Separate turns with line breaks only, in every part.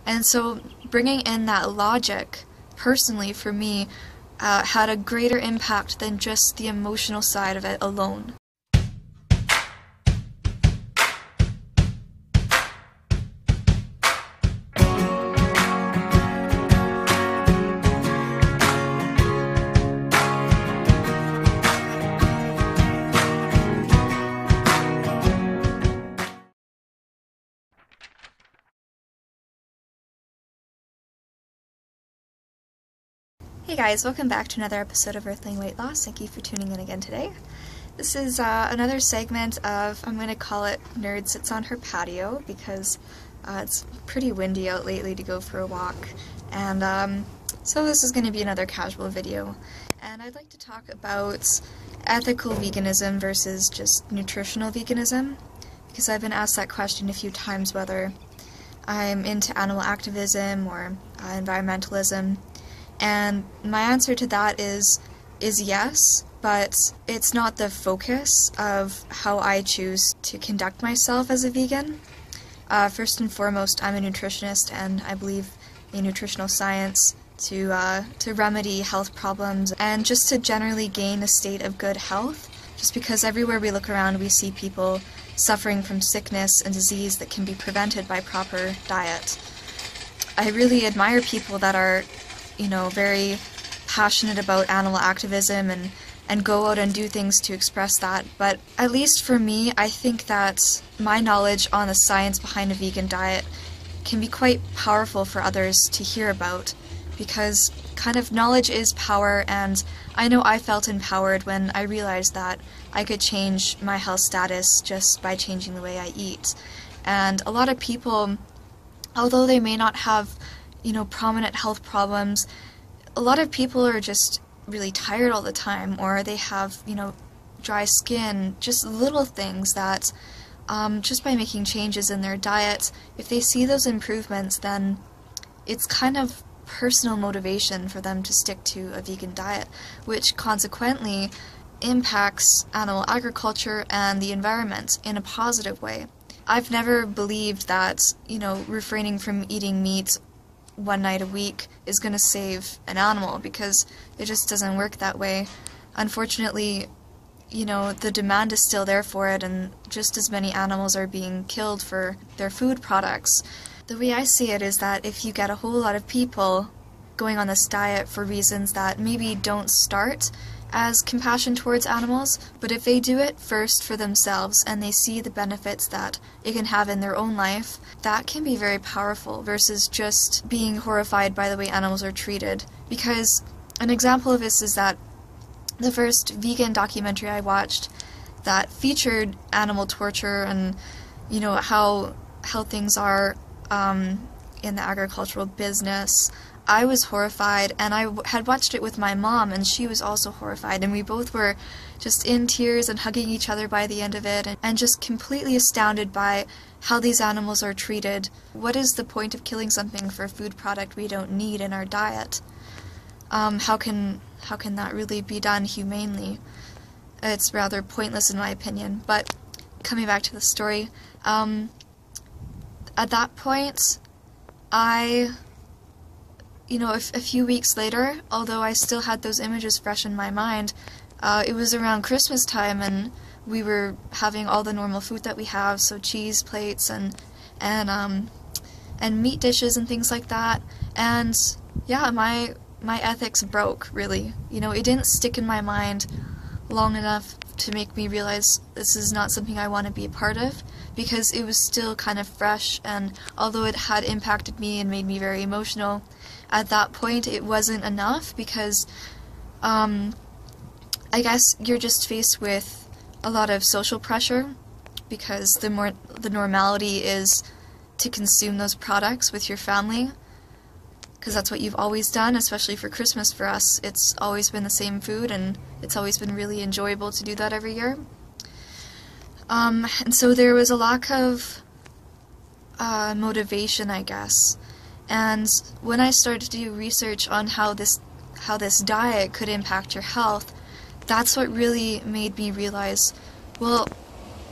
And so bringing in that logic, personally for me, had a greater impact than just the emotional side of it alone. Hey guys, welcome back to another episode of Earthling Weight Loss. Thank you for tuning in again today. This is another segment of, I'm going to call it Nerd Sits on Her Patio, because it's pretty windy out lately to go for a walk. And so this is going to be another casual video. And I'd like to talk about ethical veganism versus just nutritional veganism, because I've been asked that question a few times, whether I'm into animal activism or environmentalism. And my answer to that is yes, but it's not the focus of how I choose to conduct myself as a vegan. First and foremost, I'm a nutritionist, and I believe in nutritional science to remedy health problems and just to generally gain a state of good health, just because everywhere we look around we see people suffering from sickness and disease that can be prevented by proper diet. I really admire people that are very passionate about animal activism and go out and do things to express that. But at least for me, I think that my knowledge on the science behind a vegan diet can be quite powerful for others to hear about, because kind of knowledge is power, and I know I felt empowered when I realized that I could change my health status just by changing the way I eat. And a lot of people, although they may not have prominent health problems, a lot of people are just really tired all the time, or they have, dry skin, just little things that, just by making changes in their diet, if they see those improvements, then it's kind of personal motivation for them to stick to a vegan diet, which consequently impacts animal agriculture and the environment in a positive way. I've never believed that, refraining from eating meat one night a week is going to save an animal, because it just doesn't work that way. Unfortunately, the demand is still there for it, and just as many animals are being killed for their food products. The way I see it is that if you get a whole lot of people going on this diet for reasons that maybe don't start as compassion towards animals, but if they do it first for themselves and they see the benefits that it can have in their own life, that can be very powerful versus just being horrified by the way animals are treated. Because an example of this is that the first vegan documentary I watched that featured animal torture and how things are in the agricultural business, I was horrified, and I had watched it with my mom, and she was also horrified, and we both were just in tears and hugging each other by the end of it, and just completely astounded by how these animals are treated. What is the point of killing something for a food product we don't need in our diet? How can that really be done humanely? It's rather pointless in my opinion. But coming back to the story, at that point, a few weeks later, although I still had those images fresh in my mind, it was around Christmas time, and we were having all the normal food that we have, so cheese plates and meat dishes and things like that. And yeah, my ethics broke, really. It didn't stick in my mind long enough to make me realize this is not something I want to be a part of, because it was still kind of fresh, and although it had impacted me and made me very emotional, at that point it wasn't enough, because I guess you're just faced with a lot of social pressure, because the normality is to consume those products with your family, because that's what you've always done, especially for Christmas for us. It's always been the same food, and it's always been really enjoyable to do that every year. And so there was a lack of motivation, I guess. And when I started to do research on how this diet could impact your health, that's what really made me realize, well,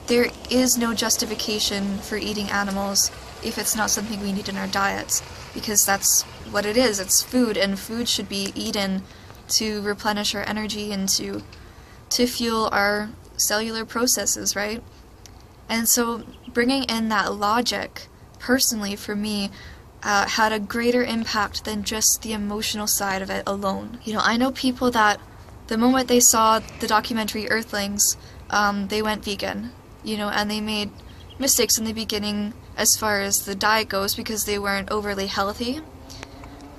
there is no justification for eating animals if it's not something we need in our diets, because that's what it is. It's food, and food should be eaten to replenish our energy and to fuel our cellular processes, right? And so bringing in that logic, personally for me, had a greater impact than just the emotional side of it alone. You know, I know people that the moment they saw the documentary Earthlings, they went vegan, you know, and they made mistakes in the beginning as far as the diet goes because they weren't overly healthy.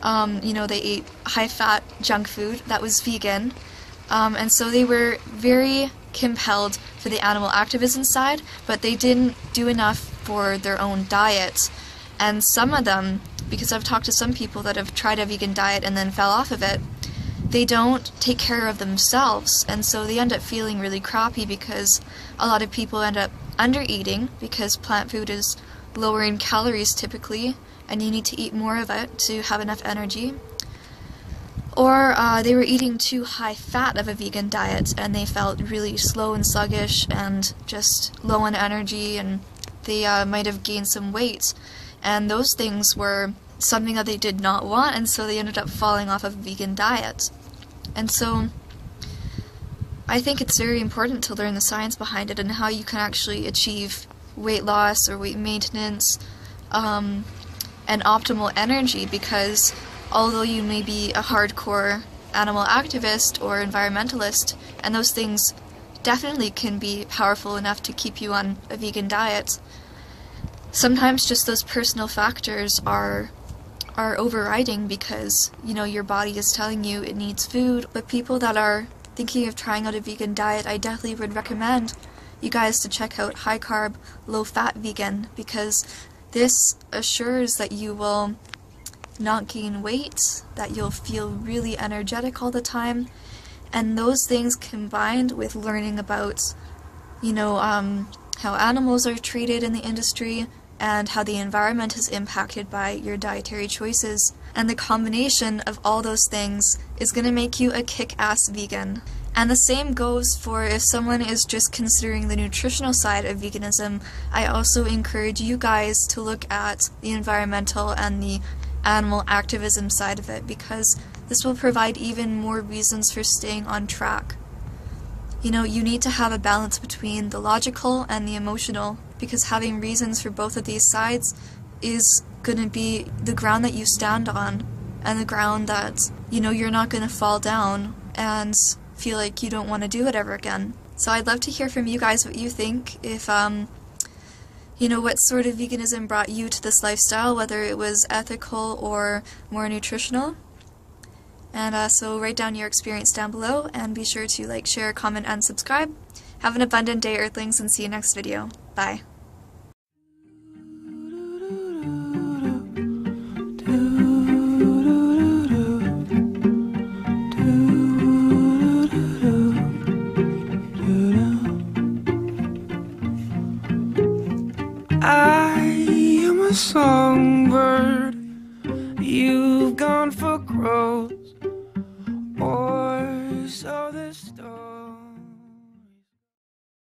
You know, they ate high-fat junk food that was vegan, and so they were very compelled for the animal activism side, but they didn't do enough for their own diet. And some of them, because I've talked to some people that have tried a vegan diet and then fell off of it, they don't take care of themselves, and so they end up feeling really crappy because a lot of people end up under-eating because plant food is lower in calories typically, and you need to eat more of it to have enough energy. Or they were eating too high fat of a vegan diet and they felt really slow and sluggish and just low on energy, and they might have gained some weight, and those things were something that they did not want, and so they ended up falling off of a vegan diet. And so I think it's very important to learn the science behind it and how you can actually achieve weight loss or weight maintenance and optimal energy, because although you may be a hardcore animal activist or environmentalist, and those things definitely can be powerful enough to keep you on a vegan diet, sometimes just those personal factors are overriding because, you know, your body is telling you it needs food. But people that are thinking of trying out a vegan diet, I definitely would recommend you guys to check out high carb, low fat vegan, because this assures that you will not gain weight, that you'll feel really energetic all the time, and those things combined with learning about, you know, how animals are treated in the industry and how the environment is impacted by your dietary choices, and the combination of all those things is going to make you a kick-ass vegan. And the same goes for if someone is just considering the nutritional side of veganism. I also encourage you guys to look at the environmental and the animal activism side of it, because this will provide even more reasons for staying on track. You know, you need to have a balance between the logical and the emotional, because having reasons for both of these sides is going to be the ground that you stand on, and the ground that, you know, you're not going to fall down and feel like you don't want to do it ever again. So I'd love to hear from you guys what you think, if you know, what sort of veganism brought you to this lifestyle, whether it was ethical or more nutritional. And so write down your experience down below, and be sure to like, share, comment, and subscribe. Have an abundant day, Earthlings, and see you next video. Bye.
I am a songbird, you've gone for growth.